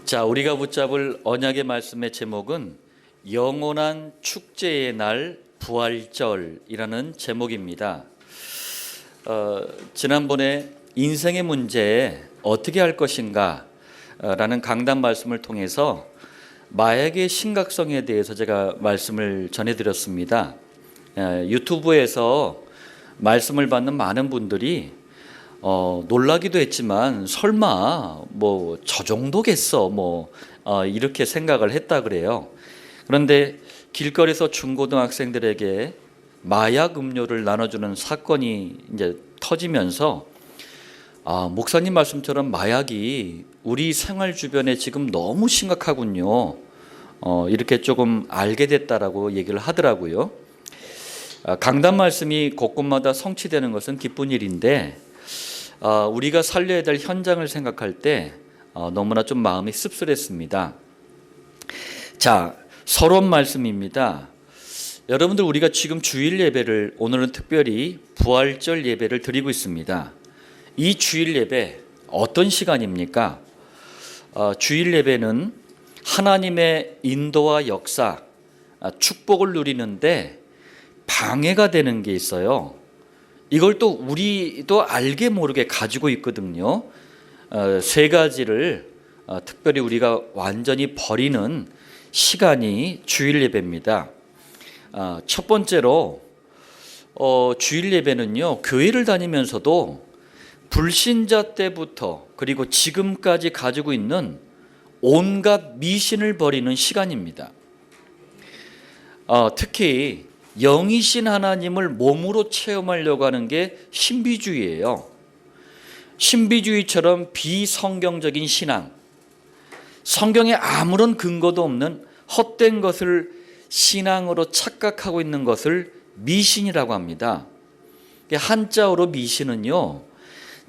자, 우리가 붙잡을 언약의 말씀의 제목은 영원한 축제의 날 부활절이라는 제목입니다. 지난번에 인생의 문제 어떻게 할 것인가 라는 강단 말씀을 통해서 마약의 심각성에 대해서 제가 말씀을 전해드렸습니다. 유튜브에서 말씀을 받는 많은 분들이 놀라기도 했지만 설마 뭐 저 정도겠어 이렇게 생각을 했다 그래요. 그런데 길거리에서 중고등학생들에게 마약 음료를 나눠주는 사건이 이제 터지면서 목사님 말씀처럼 마약이 우리 생활 주변에 지금 너무 심각하군요. 이렇게 조금 알게 됐다라고 얘기를 하더라고요. 강단 말씀이 곳곳마다 성취되는 것은 기쁜 일인데 우리가 살려야 될 현장을 생각할 때 너무나 좀 마음이 씁쓸했습니다. 자, 서론 말씀입니다. 여러분들, 우리가 지금 주일 예배를, 오늘은 특별히 부활절 예배를 드리고 있습니다. 이 주일 예배 어떤 시간입니까? 주일 예배는 하나님의 인도와 역사, 축복을 누리는데 방해가 되는 게 있어요. 이걸 또 우리도 알게 모르게 가지고 있거든요. 세 가지를 특별히 우리가 완전히 버리는 시간이 주일 예배입니다. 첫 번째로 주일 예배는요, 교회를 다니면서도 불신자 때부터 그리고 지금까지 가지고 있는 온갖 미신을 버리는 시간입니다. 특히 영이신 하나님을 몸으로 체험하려고 하는 게 신비주의예요. 신비주의처럼 비성경적인 신앙, 성경에 아무런 근거도 없는 헛된 것을 신앙으로 착각하고 있는 것을 미신이라고 합니다. 한자어로 미신은요,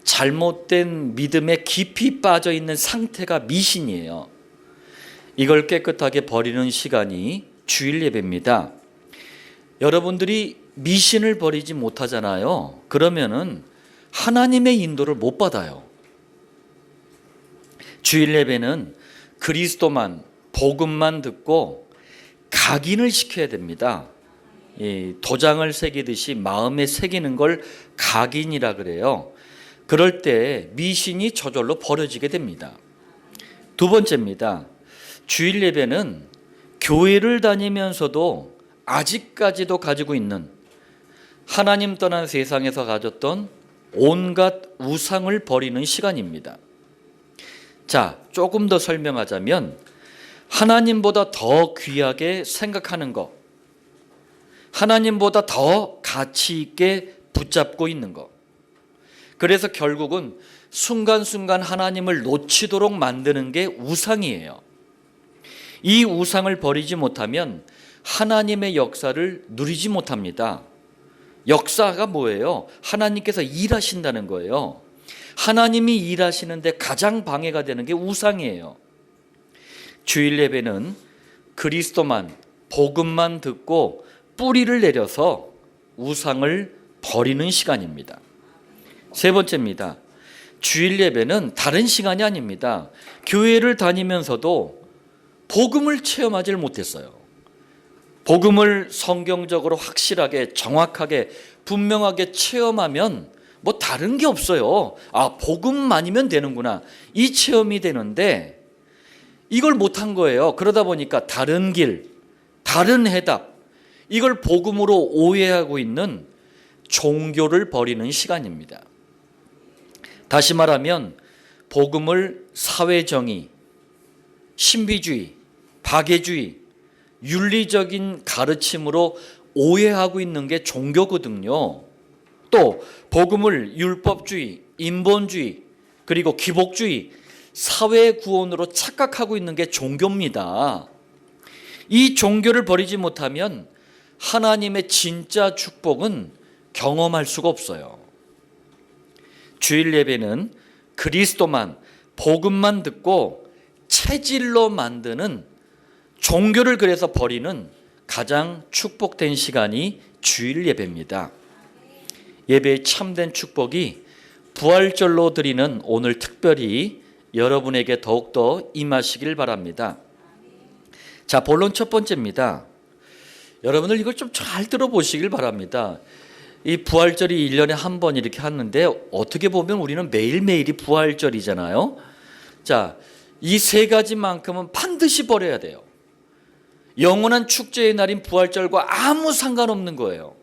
잘못된 믿음에 깊이 빠져 있는 상태가 미신이에요. 이걸 깨끗하게 버리는 시간이 주일 예배입니다. 여러분들이 미신을 버리지 못하잖아요. 그러면은 하나님의 인도를 못 받아요. 주일 예배는 그리스도만, 복음만 듣고 각인을 시켜야 됩니다. 도장을 새기듯이 마음에 새기는 걸 각인이라 그래요. 그럴 때 미신이 저절로 버려지게 됩니다. 두 번째입니다. 주일 예배는 교회를 다니면서도 아직까지도 가지고 있는 하나님 떠난 세상에서 가졌던 온갖 우상을 버리는 시간입니다. 자, 조금 더 설명하자면 하나님보다 더 귀하게 생각하는 것, 하나님보다 더 가치 있게 붙잡고 있는 것, 그래서 결국은 순간순간 하나님을 놓치도록 만드는 게 우상이에요. 이 우상을 버리지 못하면 하나님의 역사를 누리지 못합니다. 역사가 뭐예요? 하나님께서 일하신다는 거예요. 하나님이 일하시는데 가장 방해가 되는 게 우상이에요. 주일 예배는 그리스도만, 복음만 듣고 뿌리를 내려서 우상을 버리는 시간입니다. 세 번째입니다. 주일 예배는 다른 시간이 아닙니다. 교회를 다니면서도 복음을 체험하지 못했어요. 복음을 성경적으로 확실하게, 정확하게, 분명하게 체험하면 뭐 다른 게 없어요. 복음만이면 되는구나, 이 체험이 되는데 이걸 못한 거예요. 그러다 보니까 다른 길, 다른 해답, 이걸 복음으로 오해하고 있는 종교를 버리는 시간입니다. 다시 말하면 복음을 사회정의, 신비주의, 박애주의, 윤리적인 가르침으로 오해하고 있는 게 종교거든요. 또 복음을 율법주의, 인본주의, 그리고 기복주의, 사회구원으로 착각하고 있는 게 종교입니다. 이 종교를 버리지 못하면 하나님의 진짜 축복은 경험할 수가 없어요. 주일 예배는 그리스도만, 복음만 듣고 체질로 만드는 종교를 그래서 버리는 가장 축복된 시간이 주일 예배입니다. 예배의 참된 축복이 부활절로 드리는 오늘 특별히 여러분에게 더욱더 임하시길 바랍니다. 자, 본론 첫 번째입니다. 여러분들 이걸 좀 잘 들어보시길 바랍니다. 이 부활절이 1년에 한 번 이렇게 하는데 어떻게 보면 우리는 매일매일이 부활절이잖아요. 자, 이 세 가지만큼은 반드시 버려야 돼요. 영원한 축제의 날인 부활절과 아무 상관없는 거예요.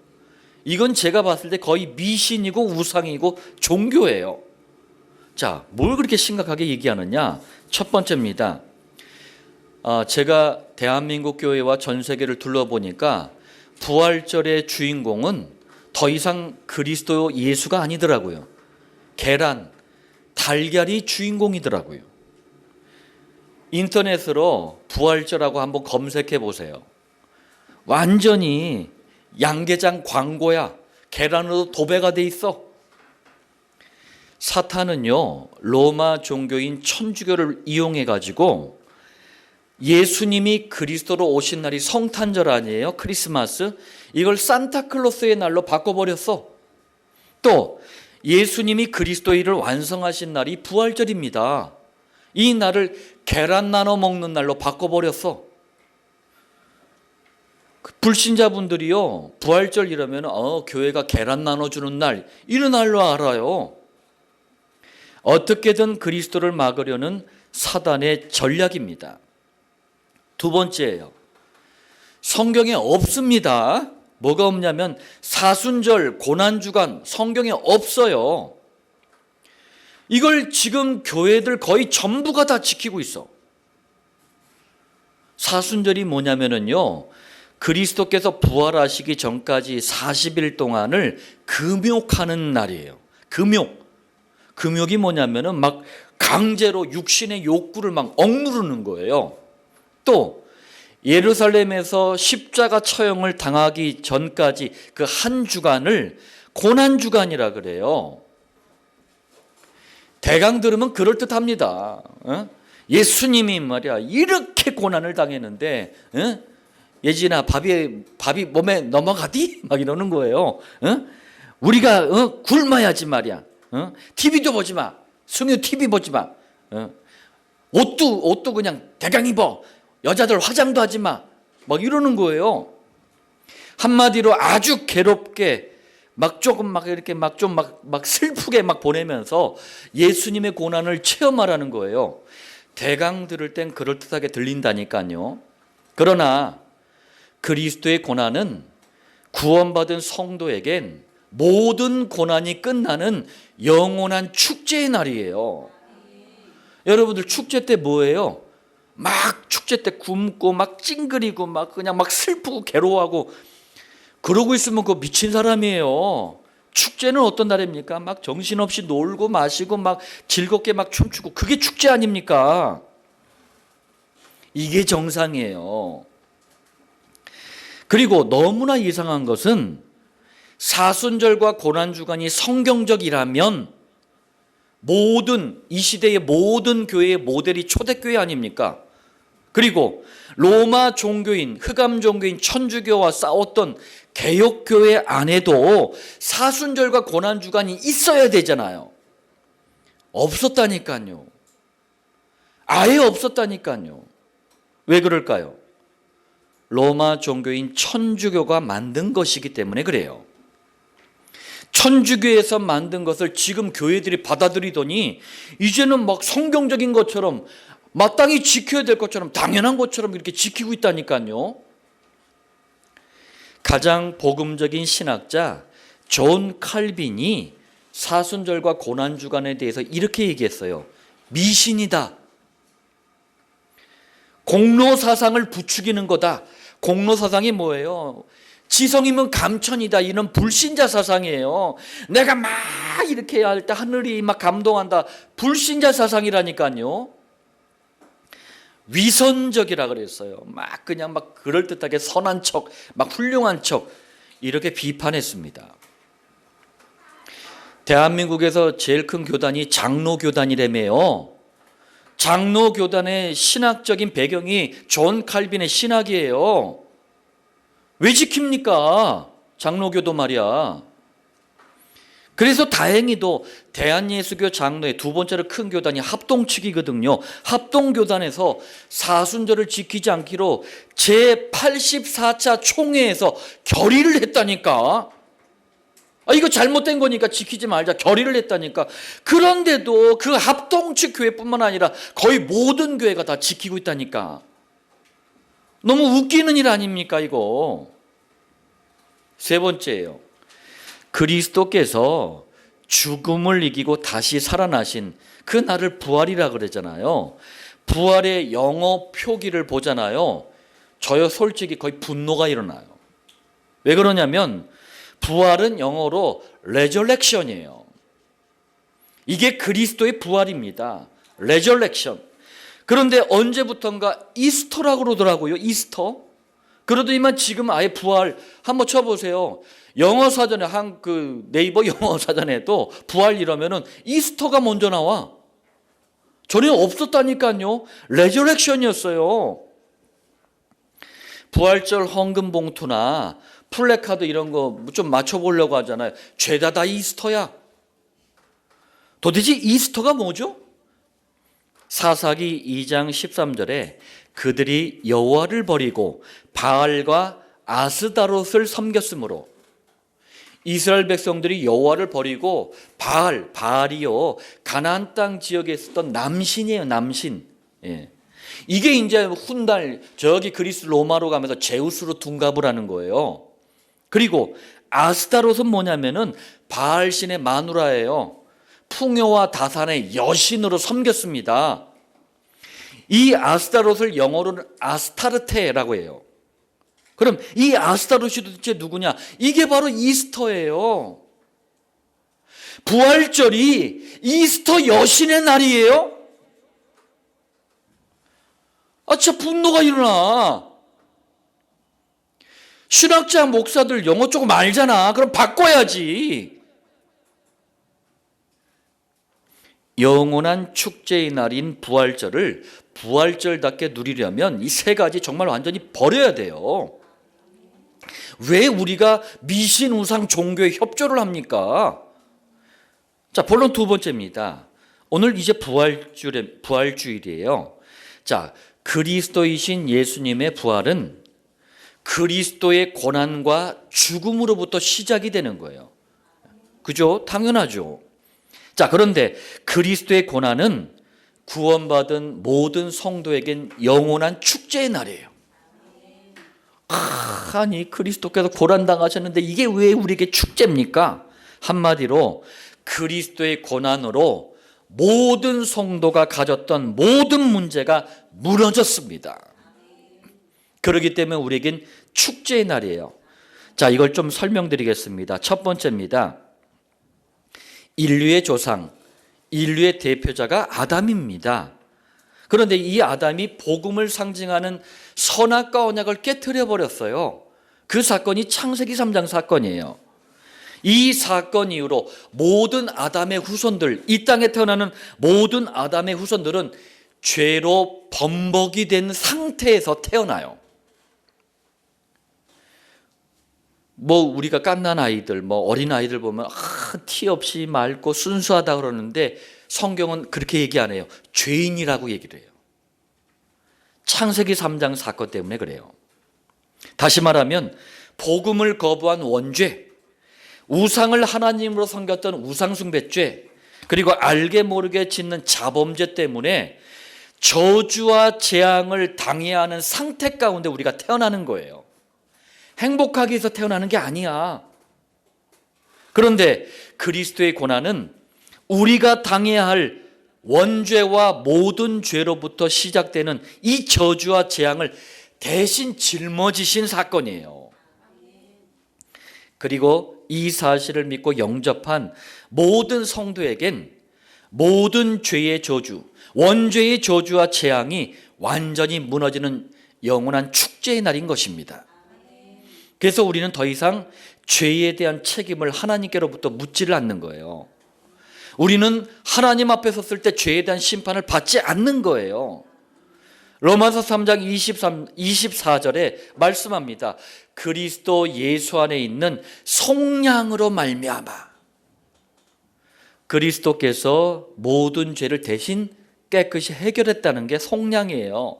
이건 제가 봤을 때 거의 미신이고 우상이고 종교예요. 자, 뭘 그렇게 심각하게 얘기하느냐? 첫 번째입니다. 제가 대한민국 교회와 전 세계를 둘러보니까 부활절의 주인공은 더 이상 그리스도 예수가 아니더라고요. 계란, 달걀이 주인공이더라고요. 인터넷으로 부활절하고 한번 검색해 보세요. 완전히 양계장 광고야. 계란으로 도배가 돼 있어. 사탄은요, 로마 종교인 천주교를 이용해 가지고 예수님이 그리스도로 오신 날이 성탄절 아니에요? 크리스마스. 이걸 산타클로스의 날로 바꿔버렸어. 또 예수님이 그리스도의 일을 완성하신 날이 부활절입니다. 이 날을 계란 나눠 먹는 날로 바꿔버렸어. 불신자분들이요, 부활절 이러면 교회가 계란 나눠주는 날, 이런 날로 알아요. 어떻게든 그리스도를 막으려는 사단의 전략입니다. 두 번째예요. 성경에 없습니다. 뭐가 없냐면 사순절, 고난주간 성경에 없어요. 이걸 지금 교회들 거의 전부가 다 지키고 있어. 사순절이 뭐냐면요, 그리스도께서 부활하시기 전까지 40일 동안을 금욕하는 날이에요. 금욕이 뭐냐면은 막 강제로 육신의 욕구를 막 억누르는 거예요. 또 예루살렘에서 십자가 처형을 당하기 전까지 그 한 주간을 고난주간이라 그래요. 대강 들으면 그럴듯합니다. 예수님이 말이야 이렇게 고난을 당했는데 예진아 밥이 몸에 넘어가디? 막 이러는 거예요. 우리가 굶어야지 말이야. TV도 보지 마. 승유 TV 보지 마. 옷도 그냥 대강 입어. 여자들 화장도 하지 마. 막 이러는 거예요. 한마디로 아주 괴롭게 막 조금 막 이렇게 막 좀 막 슬프게 막 보내면서 예수님의 고난을 체험하라는 거예요. 대강 들을 땐 그럴듯하게 들린다니까요. 그러나 그리스도의 고난은 구원받은 성도에겐 모든 고난이 끝나는 영원한 축제의 날이에요. 여러분들 축제 때 뭐예요? 막 축제 때 굶고 막 찡그리고 막 그냥 막 슬프고 괴로워하고 그러고 있으면 그거 미친 사람이에요. 축제는 어떤 날입니까? 막 정신없이 놀고 마시고 막 즐겁게 막 춤추고 그게 축제 아닙니까? 이게 정상이에요. 그리고 너무나 이상한 것은 사순절과 고난주간이 성경적이라면 이 시대의 모든 교회의 모델이 초대교회 아닙니까? 그리고 로마 종교인, 흑암 종교인 천주교와 싸웠던 개혁교회 안에도 사순절과 고난주간이 있어야 되잖아요. 없었다니까요. 아예 없었다니까요. 왜 그럴까요? 로마 종교인 천주교가 만든 것이기 때문에 그래요. 천주교에서 만든 것을 지금 교회들이 받아들이더니 이제는 막 성경적인 것처럼 마땅히 지켜야 될 것처럼 당연한 것처럼 이렇게 지키고 있다니까요. 가장 복음적인 신학자 존 칼빈이 사순절과 고난주간에 대해서 이렇게 얘기했어요. 미신이다. 공로사상을 부추기는 거다. 공로사상이 뭐예요? 지성이면 감천이다. 이런 불신자 사상이에요. 내가 막 이렇게 할 때 하늘이 막 감동한다. 불신자 사상이라니까요. 위선적이라 그랬어요. 막 그냥 막 그럴듯하게 선한 척, 막 훌륭한 척 이렇게 비판했습니다. 대한민국에서 제일 큰 교단이 장로교단이라며요. 장로교단의 신학적인 배경이 존 칼빈의 신학이에요. 왜 지킵니까? 장로교도 말이야. 그래서 다행히도 대한예수교 장로의 두 번째로 큰 교단이 합동측이거든요. 합동교단에서 사순절을 지키지 않기로 제84차 총회에서 결의를 했다니까. 이거 잘못된 거니까 지키지 말자 결의를 했다니까. 그런데도 그 합동측 교회뿐만 아니라 거의 모든 교회가 다 지키고 있다니까. 너무 웃기는 일 아닙니까 이거. 세 번째예요. 그리스도께서 죽음을 이기고 다시 살아나신 그 날을 부활이라 그러잖아요. 부활의 영어 표기를 보잖아요. 저요 솔직히 거의 분노가 일어나요. 왜 그러냐면 부활은 영어로 resurrection이에요. 이게 그리스도의 부활입니다. resurrection. 그런데 언제부턴가 이스터라고 그러더라고요. 이스터. 그러더니만 지금 아예 부활 한번 쳐보세요. 영어 사전에 네이버 영어 사전에도 부활 이러면은 이스터가 먼저 나와. 전에 없었다니까요. 레저렉션이었어요. 부활절 헌금 봉투나 플래카드 이런 거 좀 맞춰보려고 하잖아요. 죄다 다 이스터야. 도대체 이스터가 뭐죠? 사사기 2장 13절에 그들이 여호와를 버리고 바알과 아스다롯을 섬겼으므로 이스라엘 백성들이 여호와를 버리고 바알이요 가나안 땅 지역에 있었던 남신이에요. 남신. 예. 이게 이제 훗날 저기 그리스 로마로 가면서 제우스로 둔갑을 하는 거예요. 그리고 아스다롯은 뭐냐면은 바알신의 마누라예요. 풍요와 다산의 여신으로 섬겼습니다. 이 아스타롯을 영어로는 아스타르테라고 해요. 그럼 이 아스타롯이 도대체 누구냐? 이게 바로 이스터예요. 부활절이 이스터 여신의 날이에요? 진짜 분노가 일어나. 신학자 목사들 영어 조금 알잖아. 그럼 바꿔야지. 영원한 축제의 날인 부활절을 부활절답게 누리려면 이 세 가지 정말 완전히 버려야 돼요. 왜 우리가 미신 우상 종교에 협조를 합니까? 자, 본론 두 번째입니다. 오늘 이제 부활주일이에요. 자, 그리스도이신 예수님의 부활은 그리스도의 고난과 죽음으로부터 시작이 되는 거예요. 그죠? 당연하죠. 자, 그런데 그리스도의 고난은 구원받은 모든 성도에겐 영원한 축제의 날이에요. 아니 그리스도께서 고난당하셨는데 이게 왜 우리에게 축제입니까? 한마디로 그리스도의 고난으로 모든 성도가 가졌던 모든 문제가 무너졌습니다. 그렇기 때문에 우리에겐 축제의 날이에요. 자, 이걸 좀 설명드리겠습니다. 첫 번째입니다. 인류의 조상, 인류의 대표자가 아담입니다. 그런데 이 아담이 복음을 상징하는 선악과 언약을 깨트려 버렸어요. 그 사건이 창세기 3장 사건이에요. 이 사건 이후로 모든 아담의 후손들, 이 땅에 태어나는 모든 아담의 후손들은 죄로 범벅이 된 상태에서 태어나요. 우리가 갓난 아이들, 어린 아이들 보면 티 없이 맑고 순수하다 그러는데 성경은 그렇게 얘기 안 해요. 죄인이라고 얘기를 해요. 창세기 3장 사건 때문에 그래요. 다시 말하면 복음을 거부한 원죄, 우상을 하나님으로 섬겼던 우상숭배죄, 그리고 알게 모르게 짓는 자범죄 때문에 저주와 재앙을 당해야 하는 상태 가운데 우리가 태어나는 거예요. 행복하기 위해서 태어나는 게 아니야. 그런데 그리스도의 고난은 우리가 당해야 할 원죄와 모든 죄로부터 시작되는 이 저주와 재앙을 대신 짊어지신 사건이에요. 그리고 이 사실을 믿고 영접한 모든 성도에겐 모든 죄의 저주, 원죄의 저주와 재앙이 완전히 무너지는 영원한 축제의 날인 것입니다. 그래서 우리는 더 이상 죄에 대한 책임을 하나님께로부터 묻지를 않는 거예요. 우리는 하나님 앞에 섰을 때 죄에 대한 심판을 받지 않는 거예요. 로마서 3장 24절에 말씀합니다. 그리스도 예수 안에 있는 속량으로 말미암아. 그리스도께서 모든 죄를 대신 깨끗이 해결했다는 게 속량이에요.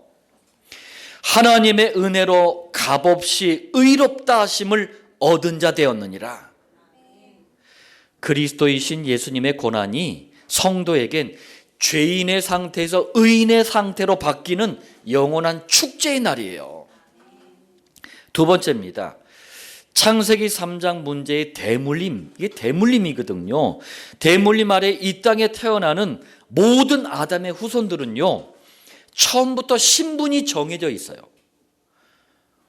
하나님의 은혜로 값없이 의롭다 하심을 얻은 자 되었느니라. 그리스도이신 예수님의 고난이 성도에겐 죄인의 상태에서 의인의 상태로 바뀌는 영원한 축제의 날이에요. 두 번째입니다. 창세기 3장 문제의 대물림, 이게 대물림이거든요. 대물림 아래 이 땅에 태어나는 모든 아담의 후손들은요, 처음부터 신분이 정해져 있어요.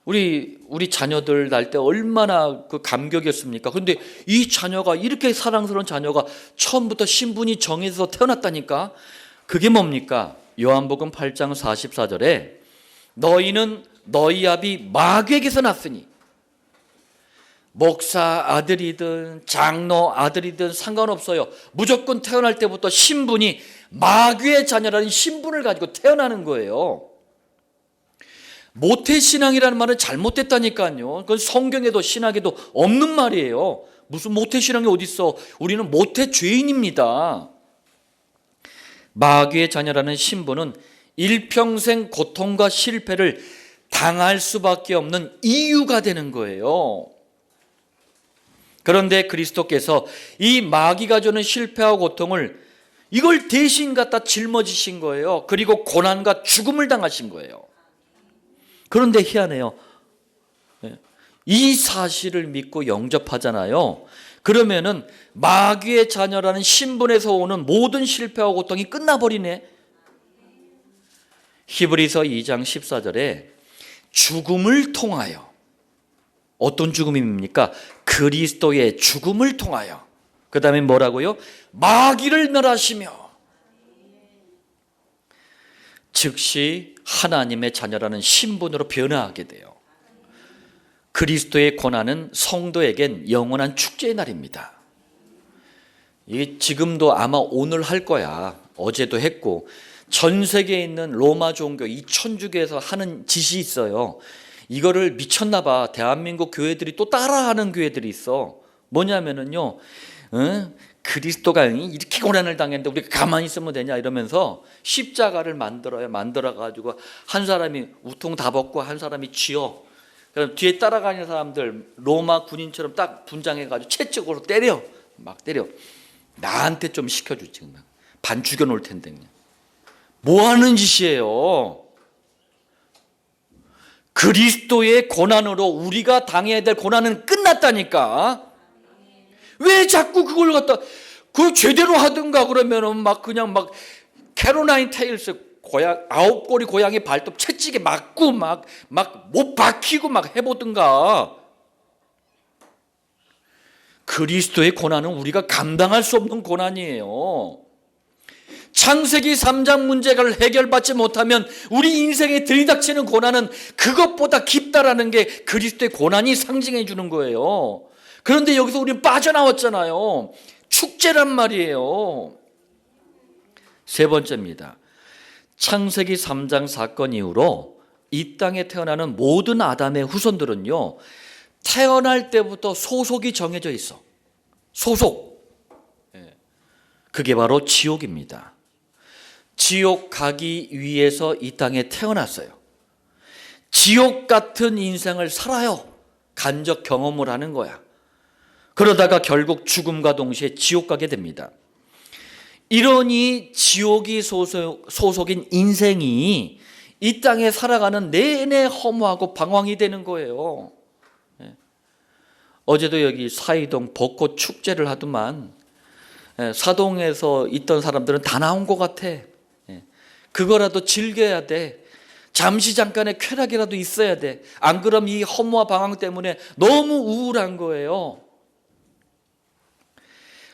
우리 자녀들 날 때 얼마나 그 감격이었습니까? 그런데 이 자녀가, 이렇게 사랑스러운 자녀가 처음부터 신분이 정해서 태어났다니까? 그게 뭡니까? 요한복음 8장 44절에 너희는 너희 아비 마귀에게서 났으니, 목사 아들이든 장로 아들이든 상관없어요. 무조건 태어날 때부터 신분이 마귀의 자녀라는 신분을 가지고 태어나는 거예요. 모태신앙이라는 말은 잘못됐다니까요. 그건 성경에도 신학에도 없는 말이에요. 무슨 모태신앙이 어디 있어? 우리는 모태죄인입니다. 마귀의 자녀라는 신분은 일평생 고통과 실패를 당할 수밖에 없는 이유가 되는 거예요. 그런데 그리스도께서 이 마귀가 주는 실패와 고통을 이걸 대신 갖다 짊어지신 거예요. 그리고 고난과 죽음을 당하신 거예요. 그런데 희한해요. 이 사실을 믿고 영접하잖아요. 그러면은 마귀의 자녀라는 신분에서 오는 모든 실패와 고통이 끝나버리네. 히브리서 2장 14절에 죽음을 통하여, 어떤 죽음입니까? 그리스도의 죽음을 통하여. 그 다음에 뭐라고요? 마귀를 멸하시며. 즉시 하나님의 자녀라는 신분으로 변화하게 돼요. 그리스도의 고난은 성도에겐 영원한 축제의 날입니다. 이게 지금도 아마 오늘 할 거야. 어제도 했고, 전 세계에 있는 로마 종교 이 천주교에서 하는 짓이 있어요. 이거를 미쳤나 봐. 대한민국 교회들이 또 따라하는 교회들이 있어. 뭐냐면은요, 그리스도가 이렇게 고난을 당했는데 우리가 가만히 있으면 되냐 이러면서 십자가를 만들어가지고 한 사람이 우통 다 벗고 한 사람이 쥐어. 그럼 뒤에 따라가는 사람들 로마 군인처럼 딱 분장해가지고 채찍으로 때려. 막 때려. 나한테 좀 시켜주지. 반 죽여놓을 텐데. 그냥. 뭐 하는 짓이에요? 그리스도의 고난으로 우리가 당해야 될 고난은 끝났다니까. 왜 자꾸 그걸 갖다 그 제대로 하든가 그러면은 막 그냥 막 캐롤라인 테일스 고양 9꼬리 고양이 발톱 채찍에 맞고 막 못 박히고 막 해보든가. 그리스도의 고난은 우리가 감당할 수 없는 고난이에요. 창세기 3장 문제를 해결받지 못하면 우리 인생에 들이닥치는 고난은 그것보다 깊다라는 게 그리스도의 고난이 상징해 주는 거예요. 그런데 여기서 우리는 빠져나왔잖아요. 축제란 말이에요. 세 번째입니다. 창세기 3장 사건 이후로 이 땅에 태어나는 모든 아담의 후손들은요, 태어날 때부터 소속이 정해져 있어. 소속. 그게 바로 지옥입니다. 지옥 가기 위해서 이 땅에 태어났어요. 지옥 같은 인생을 살아요. 간접 경험을 하는 거야. 그러다가 결국 죽음과 동시에 지옥 가게 됩니다. 이러니 지옥이 소속인 인생이 이 땅에 살아가는 내내 허무하고 방황이 되는 거예요. 어제도 여기 사이동 벚꽃 축제를 하더만 사동에서 있던 사람들은 다 나온 것 같아. 그거라도 즐겨야 돼. 잠시 잠깐의 쾌락이라도 있어야 돼. 안 그럼 이 허무와 방황 때문에 너무 우울한 거예요.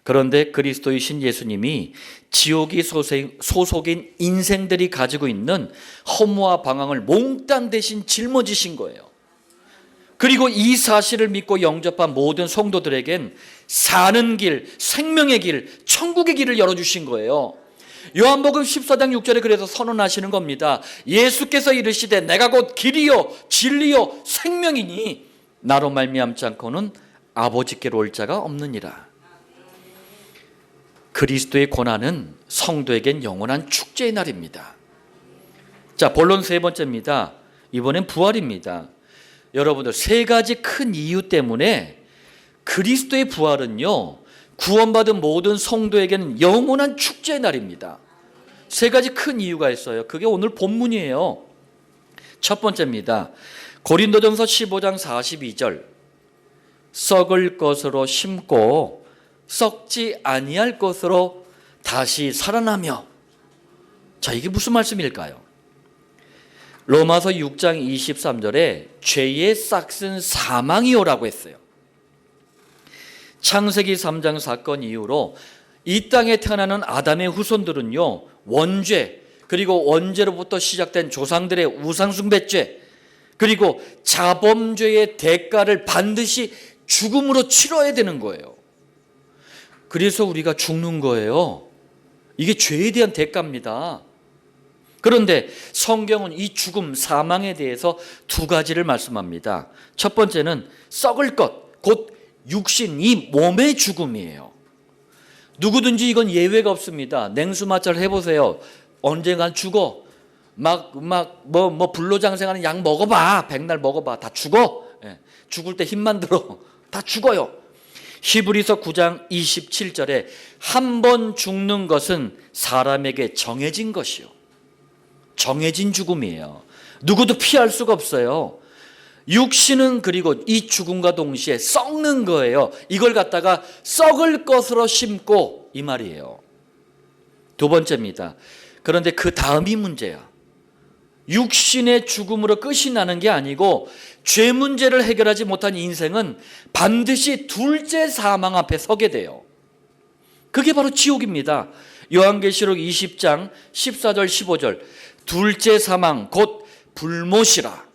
그런데 그리스도이신 예수님이 지옥이 소속인 인생들이 가지고 있는 허무와 방황을 몽땅 대신 짊어지신 거예요. 그리고 이 사실을 믿고 영접한 모든 성도들에겐 사는 길, 생명의 길, 천국의 길을 열어주신 거예요. 요한복음 14장 6절에 그래서 선언하시는 겁니다. 예수께서 이르시되 내가 곧 길이요 진리요 생명이니 나로 말미암지 않고는 아버지께로 올 자가 없느니라. 그리스도의 고난은 성도에겐 영원한 축제의 날입니다. 자, 본론 세 번째입니다. 이번엔 부활입니다. 여러분들, 세 가지 큰 이유 때문에 그리스도의 부활은요, 구원받은 모든 성도에게는 영원한 축제의 날입니다. 세 가지 큰 이유가 있어요. 그게 오늘 본문이에요. 첫 번째입니다. 고린도전서 15장 42절. 썩을 것으로 심고 썩지 아니할 것으로 다시 살아나며. 자, 이게 무슨 말씀일까요? 로마서 6장 23절에 죄의 싹슨 사망이요라고 했어요. 창세기 3장 사건 이후로 이 땅에 태어나는 아담의 후손들은요, 원죄, 그리고 원죄로부터 시작된 조상들의 우상숭배죄, 그리고 자범죄의 대가를 반드시 죽음으로 치러야 되는 거예요. 그래서 우리가 죽는 거예요. 이게 죄에 대한 대가입니다. 그런데 성경은 이 죽음, 사망에 대해서 두 가지를 말씀합니다. 첫 번째는 썩을 것, 곧 육신, 이 몸의 죽음이에요. 누구든지 이건 예외가 없습니다. 냉수마찰 해보세요. 언젠간 죽어. 불로장생하는 약 먹어봐. 백날 먹어봐. 다 죽어. 죽을 때 힘만 들어. 다 죽어요. 히브리서 9장 27절에 한 번 죽는 것은 사람에게 정해진 것이요. 정해진 죽음이에요. 누구도 피할 수가 없어요. 육신은 그리고 이 죽음과 동시에 썩는 거예요. 이걸 갖다가 썩을 것으로 심고, 이 말이에요. 두 번째입니다. 그런데 그 다음이 문제야. 육신의 죽음으로 끝이 나는 게 아니고 죄 문제를 해결하지 못한 인생은 반드시 둘째 사망 앞에 서게 돼요. 그게 바로 지옥입니다. 요한계시록 20장 14절 15절. 둘째 사망 곧 불못이라.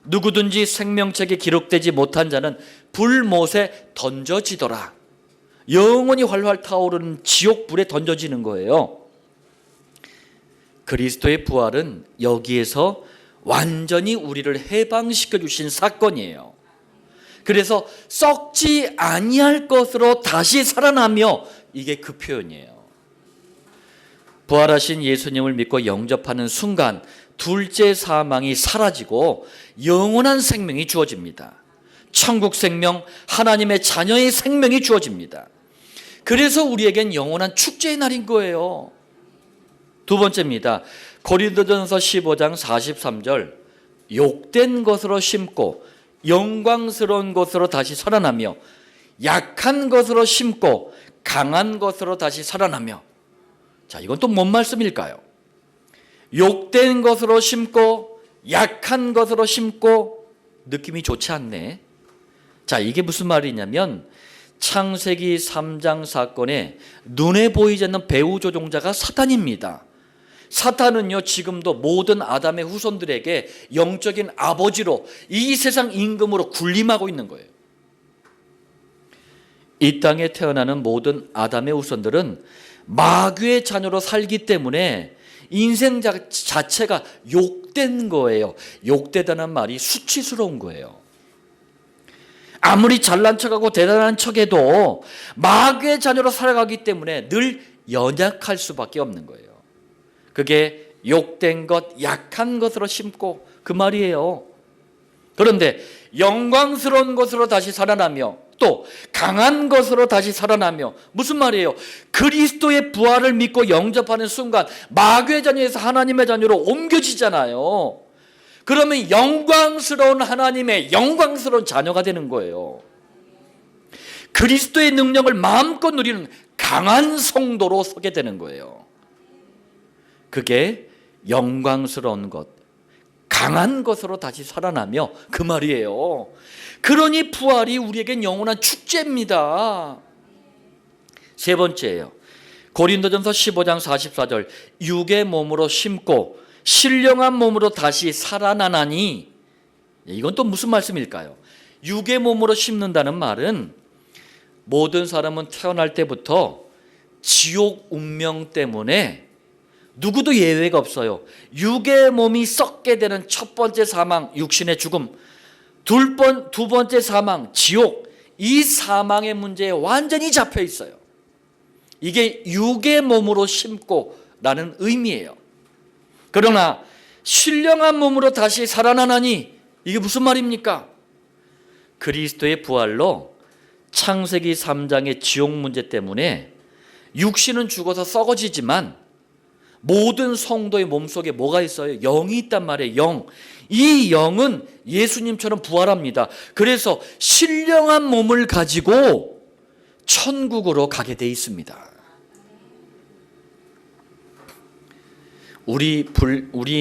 누구든지 생명책에 기록되지 못한 자는 불못에 던져지더라. 영원히 활활 타오르는 지옥불에 던져지는 거예요. 그리스도의 부활은 여기에서 완전히 우리를 해방시켜 주신 사건이에요. 그래서 썩지 아니할 것으로 다시 살아나며, 이게 그 표현이에요. 부활하신 예수님을 믿고 영접하는 순간 둘째 사망이 사라지고 영원한 생명이 주어집니다. 천국 생명, 하나님의 자녀의 생명이 주어집니다. 그래서 우리에겐 영원한 축제의 날인 거예요. 두 번째입니다. 고린도전서 15장 43절. 욕된 것으로 심고 영광스러운 것으로 다시 살아나며, 약한 것으로 심고 강한 것으로 다시 살아나며. 자, 이건 또 뭔 말씀일까요? 욕된 것으로 심고 약한 것으로 심고. 느낌이 좋지 않네. 자, 이게 무슨 말이냐면 창세기 3장 사건에 눈에 보이지 않는 배후 조종자가 사탄입니다. 사탄은요, 지금도 모든 아담의 후손들에게 영적인 아버지로, 이 세상 임금으로 군림하고 있는 거예요. 이 땅에 태어나는 모든 아담의 후손들은 마귀의 자녀로 살기 때문에 인생 자체가 욕된 거예요. 욕되다는 말이 수치스러운 거예요. 아무리 잘난 척하고 대단한 척해도 마귀의 자녀로 살아가기 때문에 늘 연약할 수밖에 없는 거예요. 그게 욕된 것, 약한 것으로 심고, 그 말이에요. 그런데 영광스러운 것으로 다시 살아나며, 또 강한 것으로 다시 살아나며. 무슨 말이에요? 그리스도의 부활을 믿고 영접하는 순간 마귀의 자녀에서 하나님의 자녀로 옮겨지잖아요. 그러면 영광스러운 하나님의 영광스러운 자녀가 되는 거예요. 그리스도의 능력을 마음껏 누리는 강한 성도로 서게 되는 거예요. 그게 영광스러운 것, 강한 것으로 다시 살아나며, 그 말이에요. 그러니 부활이 우리에겐 영원한 축제입니다. 세 번째예요. 고린도전서 15장 44절. 육의 몸으로 심고 신령한 몸으로 다시 살아나나니. 이건 또 무슨 말씀일까요? 육의 몸으로 심는다는 말은 모든 사람은 태어날 때부터 지옥 운명 때문에 누구도 예외가 없어요. 육의 몸이 썩게 되는 첫 번째 사망, 육신의 죽음. 두 번째 사망, 지옥. 이 사망의 문제에 완전히 잡혀 있어요. 이게 육의 몸으로 심고 라는 의미예요. 그러나 신령한 몸으로 다시 살아나나니 이게 무슨 말입니까? 그리스도의 부활로 창세기 3장의 지옥 문제 때문에 육신은 죽어서 썩어지지만 모든 성도의 몸속에 뭐가 있어요? 영이 있단 말이에요. 영. 이 영은 예수님처럼 부활합니다. 그래서 신령한 몸을 가지고 천국으로 가게 돼 있습니다. 우리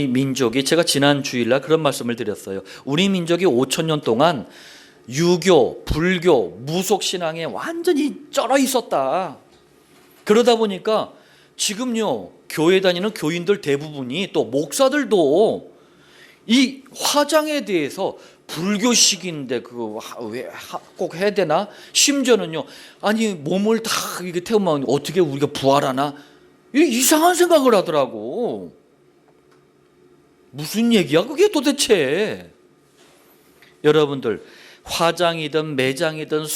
민족이, 제가 지난 주일날 그런 말씀을 드렸어요. 우리 민족이 5,000년 동안 유교, 불교, 무속신앙에 완전히 쩔어 있었다. 그러다 보니까 지금요, 교회 다니는 교인들 대부분이, 또 목사들도 이 화장에 대해서 불교식인데 그거 왜 꼭 해야 되나? 심지어는요, 아니 몸을 다 이게 태우면 어떻게 우리가 부활하나? 이상한 생각을 하더라고. 무슨 얘기야 그게 도대체? 여러분들, 화장이든 매장이든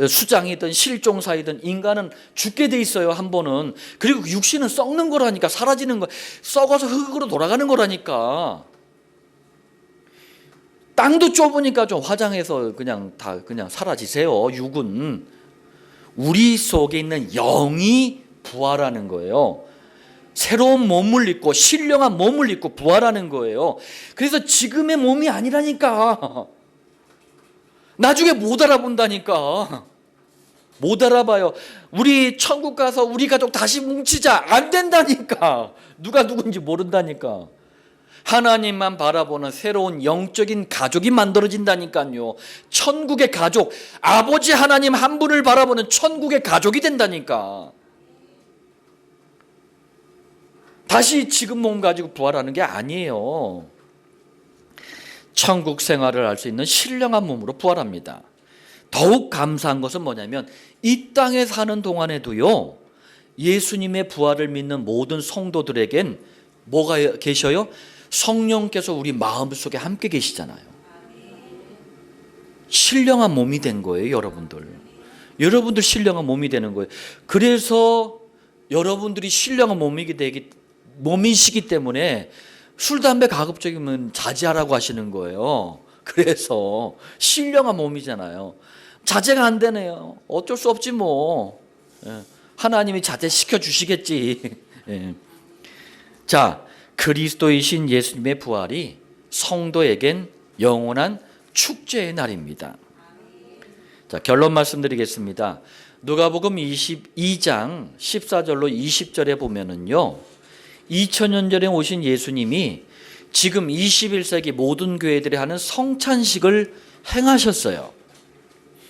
수장이든 실종사이든 인간은 죽게 돼 있어요, 한 번은. 그리고 육신은 썩는 거라니까, 사라지는 거, 썩어서 흙으로 돌아가는 거라니까. 땅도 좁으니까 좀 화장해서 그냥 사라지세요. 육은 우리 속에 있는 영이 부활하는 거예요. 새로운 몸을 입고 신령한 몸을 입고 부활하는 거예요. 그래서 지금의 몸이 아니라니까. 나중에 못 알아본다니까. 못 알아봐요. 우리 천국 가서 우리 가족 다시 뭉치자, 안 된다니까. 누가 누군지 모른다니까. 하나님만 바라보는 새로운 영적인 가족이 만들어진다니까요. 천국의 가족, 아버지 하나님 한 분을 바라보는 천국의 가족이 된다니까. 다시 지금 몸 가지고 부활하는 게 아니에요. 천국 생활을 할 수 있는 신령한 몸으로 부활합니다. 더욱 감사한 것은 뭐냐면 이 땅에 사는 동안에도요, 예수님의 부활을 믿는 모든 성도들에겐 뭐가 계셔요? 성령께서 우리 마음속에 함께 계시잖아요. 신령한 몸이 된 거예요, 여러분들. 여러분들 신령한 몸이 되는 거예요. 그래서 여러분들이 신령한 몸이시기 때문에 술, 담배 가급적이면 자제하라고 하시는 거예요. 그래서 신령한 몸이잖아요. 자제가 안 되네요. 어쩔 수 없지 뭐. 하나님이 자제시켜 주시겠지. 자, 그리스도이신 예수님의 부활이 성도에겐 영원한 축제의 날입니다. 자, 결론 말씀드리겠습니다. 누가복음 22장 14절로 20절에 보면은요, 2000년 전에 오신 예수님이 지금 21세기 모든 교회들이 하는 성찬식을 행하셨어요.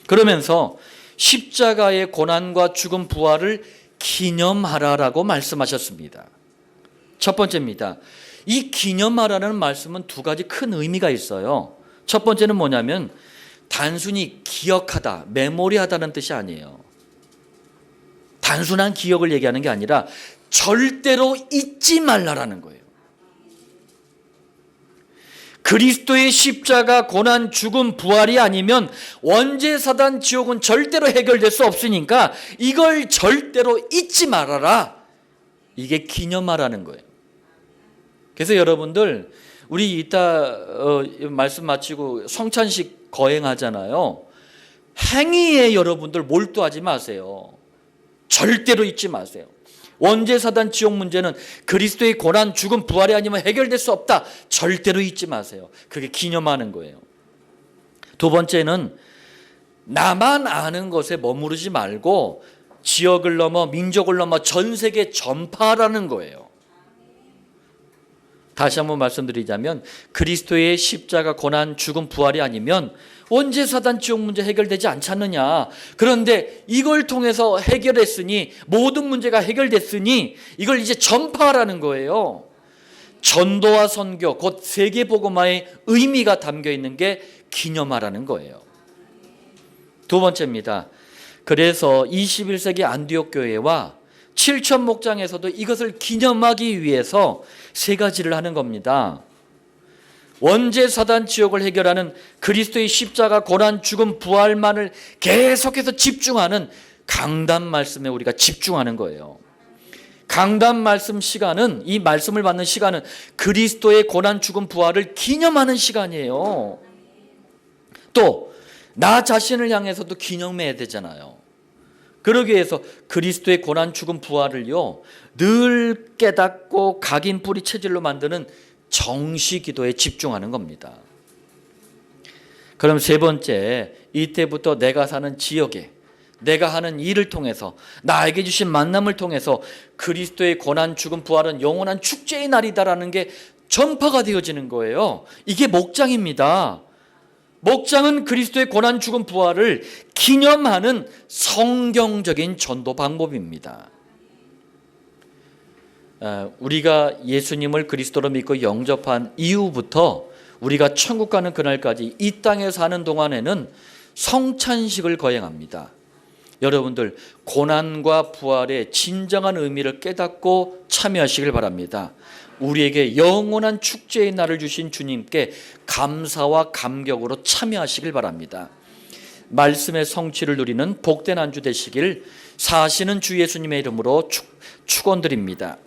그러면서 십자가의 고난과 죽음 부활을 기념하라라고 말씀하셨습니다. 첫 번째입니다. 이 기념하라는 말씀은 두 가지 큰 의미가 있어요. 첫 번째는 뭐냐면 단순히 기억하다, 메모리하다는 뜻이 아니에요. 단순한 기억을 얘기하는 게 아니라 절대로 잊지 말라라는 거예요. 그리스도의 십자가, 고난, 죽음, 부활이 아니면 원죄, 사단, 지옥은 절대로 해결될 수 없으니까 이걸 절대로 잊지 말아라. 이게 기념하라는 거예요. 그래서 여러분들, 우리 이따 말씀 마치고 성찬식 거행하잖아요. 행위에 여러분들 몰두하지 마세요. 절대로 잊지 마세요. 원죄, 사단, 지옥 문제는 그리스도의 고난, 죽음, 부활이 아니면 해결될 수 없다. 절대로 잊지 마세요. 그게 기념하는 거예요. 두 번째는 나만 아는 것에 머무르지 말고 지역을 넘어, 민족을 넘어 전 세계 전파하라는 거예요. 다시 한번 말씀드리자면 그리스도의 십자가, 고난, 죽음, 부활이 아니면 원죄, 사단, 지옥 문제 해결되지 않지 않느냐. 그런데 이걸 통해서 해결했으니, 모든 문제가 해결됐으니 이걸 이제 전파하라는 거예요. 전도와 선교, 곧 세계복음화의 의미가 담겨 있는 게 기념하라는 거예요. 두 번째입니다. 그래서 21세기 안디옥 교회와 7천 목장에서도 이것을 기념하기 위해서 세 가지를 하는 겁니다. 원죄, 사단, 지옥을 해결하는 그리스도의 십자가, 고난, 죽음, 부활만을 계속해서 집중하는 강단 말씀에 우리가 집중하는 거예요. 강단 말씀 시간은, 이 말씀을 받는 시간은 그리스도의 고난 죽음 부활을 기념하는 시간이에요. 또 나 자신을 향해서도 기념해야 되잖아요. 그러기 위해서 그리스도의 고난 죽음 부활을요 늘 깨닫고 각인 뿌리 체질로 만드는 정시 기도에 집중하는 겁니다. 그럼 세 번째, 이때부터 내가 사는 지역에, 내가 하는 일을 통해서, 나에게 주신 만남을 통해서 그리스도의 고난 죽음 부활은 영원한 축제의 날이다라는 게 전파가 되어지는 거예요. 이게 목장입니다. 목장은 그리스도의 고난 죽음 부활을 기념하는 성경적인 전도 방법입니다. 우리가 예수님을 그리스도로 믿고 영접한 이후부터 우리가 천국 가는 그날까지 이 땅에 사는 동안에는 성찬식을 거행합니다. 여러분들 고난과 부활의 진정한 의미를 깨닫고 참여하시길 바랍니다. 우리에게 영원한 축제의 날을 주신 주님께 감사와 감격으로 참여하시길 바랍니다. 말씀의 성취를 누리는 복된 한 주 되시길 사시는 주 예수님의 이름으로 축원드립니다.